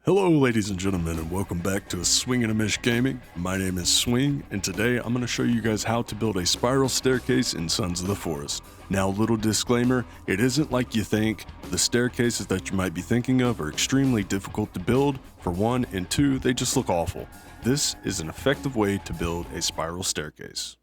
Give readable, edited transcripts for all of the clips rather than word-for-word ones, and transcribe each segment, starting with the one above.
Hello ladies and gentlemen, and welcome back to Swing and a Mish Gaming. My name is Swing, and today I'm going to show you guys how to build a spiral staircase in Sons of the Forest. Now, little disclaimer, it isn't like you think. The staircases that you might be thinking of are extremely difficult to build, for one, and two, they just look awful. This is an effective way to build a spiral staircase.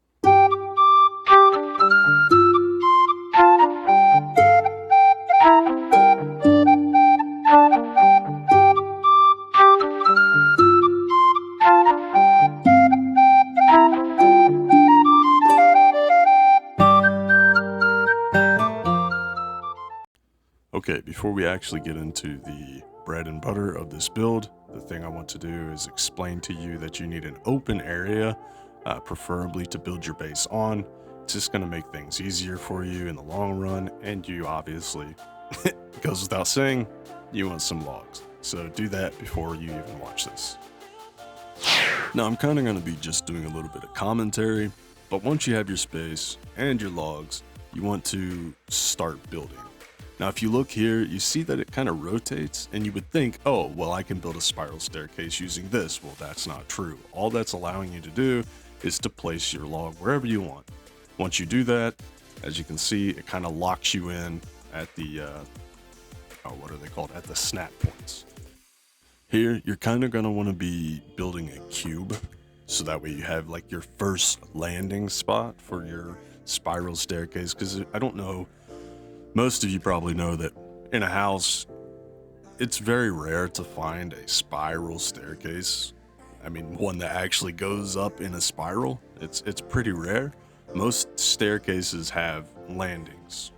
Okay, before we actually get into the bread and butter of this build, the thing I want to do is explain to you that you need an open area, preferably to build your base on. It's just going to make things easier for you in the long run, and you obviously, it goes without saying, you want some logs. So do that before you even watch this. Now I'm kind of going to be just doing a little bit of commentary, but once you have your space and your logs, you want to start building. Now, if you look here, you see that it kind of rotates, and you would think, oh, well, I can build a spiral staircase using this. Well, that's not true. All that's allowing you to do is to place your log wherever you want. Once you do that, as you can see, it kind of locks you in at the, what are they called? At the snap points. Here, you're kind of going to want to be building a cube, so that way you have like your first landing spot for your spiral staircase, because I don't know, most of you probably know that in a house, it's very rare to find a spiral staircase. I mean, one that actually goes up in a spiral. It's pretty rare. Most staircases have landings.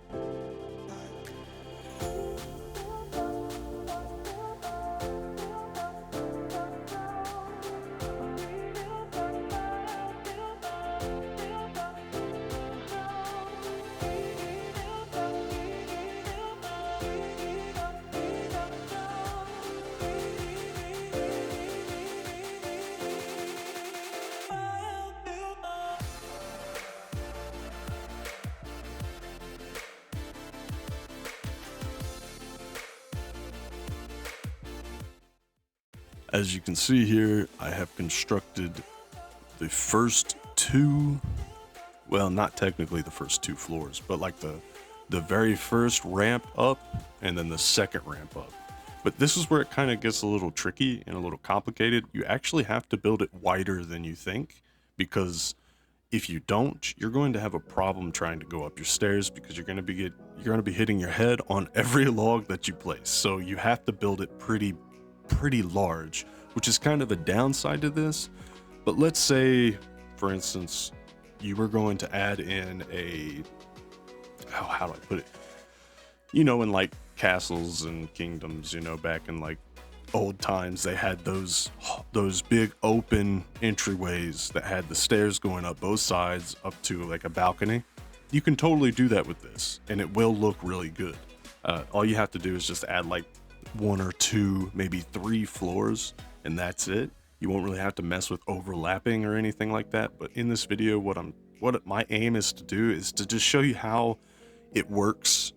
As you can see here, I have constructed the first two, well, not technically the first two floors, but like the very first ramp up and then the second ramp up. But this is where it kind of gets a little tricky and a little complicated. You actually have to build it wider than you think, because if you don't, you're going to have a problem trying to go up your stairs, because you're going to be hitting your head on every log that you place. So you have to build it pretty large, which is kind of a downside to this. But let's say, for instance, you were going to add in a, how do I put it? You know, in like castles and kingdoms, you know, back in like old times, they had those big open entryways that had the stairs going up both sides up to like a balcony. You can totally do that with this, and it will look really good. All you have to do is just add like one or two, maybe three floors, and that's it. You won't really have to mess with overlapping or anything like that. But in this video, what my aim is to do is to just show you how it works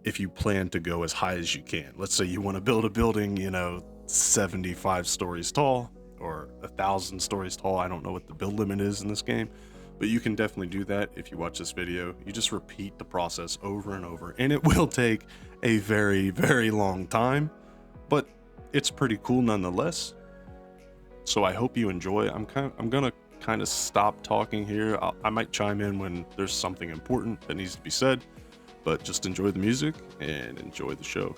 if you plan to go as high as you can. Let's say you want to build a building, you know, 75 stories tall or 1,000 stories tall. I don't know what the build limit is in this game, but you can definitely do that if you watch this video. You just repeat the process over and over, and it will take a very, very long time, but it's pretty cool nonetheless. So I hope you enjoy. I'm gonna kind of stop talking here. I might chime in when there's something important that needs to be said, but just enjoy the music and enjoy the show.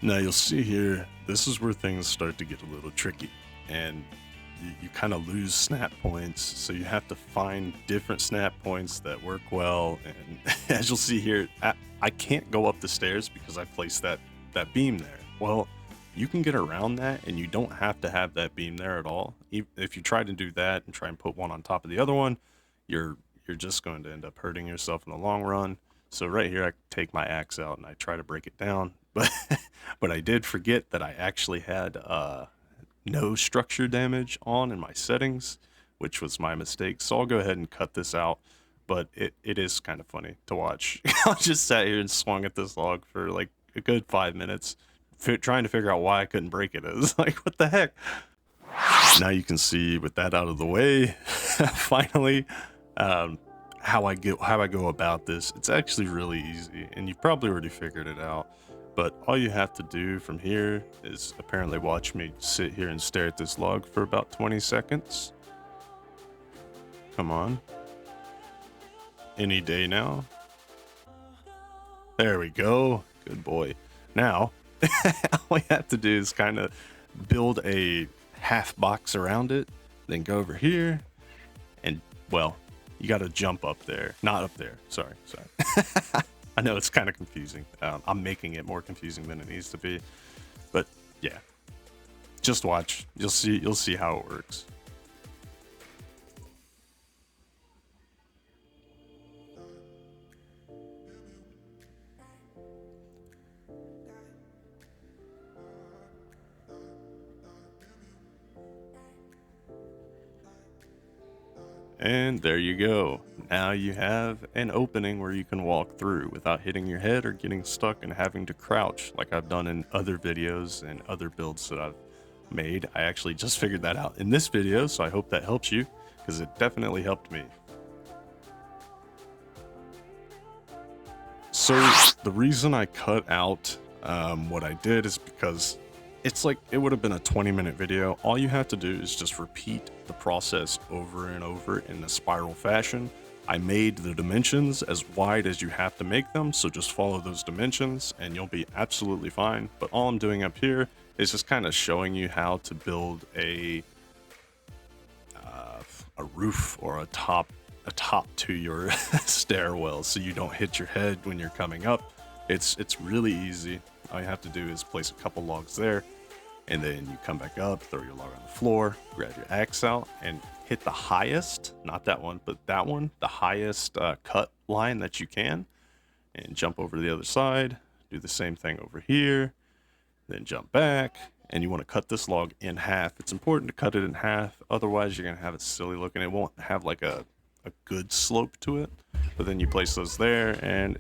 Now you'll see here, this is where things start to get a little tricky, and you kind of lose snap points, so you have to find different snap points that work well. And as you'll see here, I can't go up the stairs because I placed that beam there. Well, you can get around that, and you don't have to have that beam there at all. If you try to do that and try and put one on top of the other one, you're just going to end up hurting yourself in the long run. So right here, I take my axe out and I try to break it down, but but I did forget that I actually had no structure damage on in my settings, which was my mistake. So I'll go ahead and cut this out, but it is kind of funny to watch. I just sat here and swung at this log for like a good 5 minutes, trying to figure out why I couldn't break it. It was like, what the heck? Now you can see, with that out of the way, finally, how I go about this. It's actually really easy, and you've probably already figured it out. But all you have to do from here is apparently watch me sit here and stare at this log for about 20 seconds. Come on. Any day now. There we go. Good boy. Now, all you have to do is kind of build a half box around it, then go over here, and, well, you got to jump up there. Not up there. Sorry. I know it's kind of confusing. I'm making it more confusing than it needs to be, but yeah, just watch. You'll see how it works. And there you go. Now you have an opening where you can walk through without hitting your head or getting stuck and having to crouch like I've done in other videos and other builds that I've made. I actually just figured that out in this video, so I hope that helps you, because it definitely helped me. So the reason I cut out what I did is because it's like, it would have been a 20-minute video. All you have to do is just repeat the process over and over in a spiral fashion. I made the dimensions as wide as you have to make them, so just follow those dimensions and you'll be absolutely fine. But all I'm doing up here is just kind of showing you how to build a roof or a top to your stairwell, so you don't hit your head when you're coming up. It's really easy. All you have to do is place a couple logs there, and then you come back up, throw your log on the floor, grab your axe out, and hit the highest, not that one, but that one, the highest cut line that you can, and jump over to the other side, do the same thing over here, then jump back, and you want to cut this log in half. It's important to cut it in half, otherwise you're going to have it silly looking. It won't have like a good slope to it. But then you place those there, and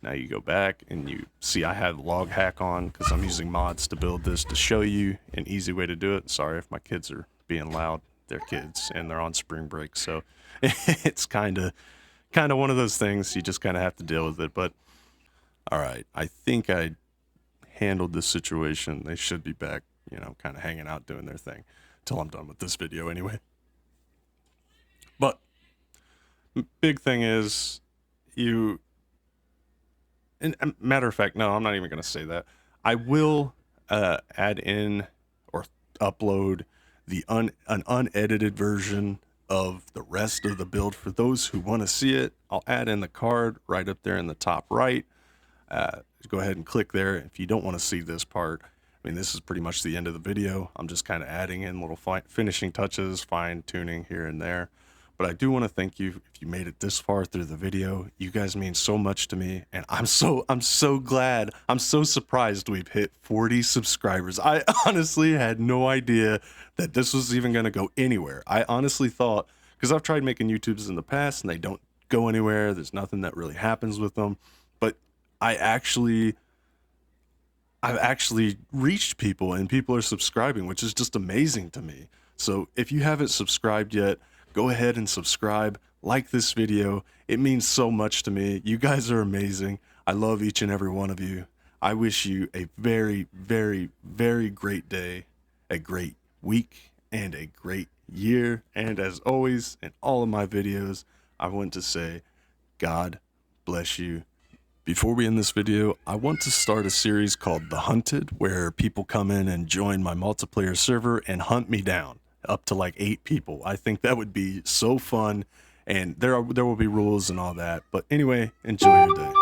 now you go back and you see I have log hack on because I'm using mods to build this to show you an easy way to do it. Sorry if my kids are being loud. They're kids and they're on spring break, so it's kind of one of those things. You just kind of have to deal with it. But all right, I think I handled this situation. They should be back, kind of hanging out doing their thing till I'm done with this video anyway. But big thing is, and matter of fact, no, I'm not even going to say that. I will add in or upload an unedited version of the rest of the build for those who want to see it. I'll add in the card right up there in the top right. Go ahead and click there if you don't want to see this part. I mean, this is pretty much the end of the video. I'm just kind of adding in little finishing touches, fine tuning here and there. But I do want to thank you if you made it this far through the video. You guys mean so much to me, and I'm so glad. I'm so surprised we've hit 40 subscribers. I honestly had no idea that this was even going to go anywhere. I honestly thought, because I've tried making YouTubes in the past and they don't go anywhere. There's nothing that really happens with them. But I've actually reached people, and people are subscribing, which is just amazing to me. So if you haven't subscribed yet, go ahead and subscribe, like this video. It means so much to me. You guys are amazing. I love each and every one of you. I wish you a very, very, very great day, a great week, and a great year. And as always, in all of my videos, I want to say, God bless you. Before we end this video, I want to start a series called The Hunted, where people come in and join my multiplayer server and hunt me down, up to like 8 people. I think that would be so fun, and there will be rules and all that. But anyway, enjoy your day.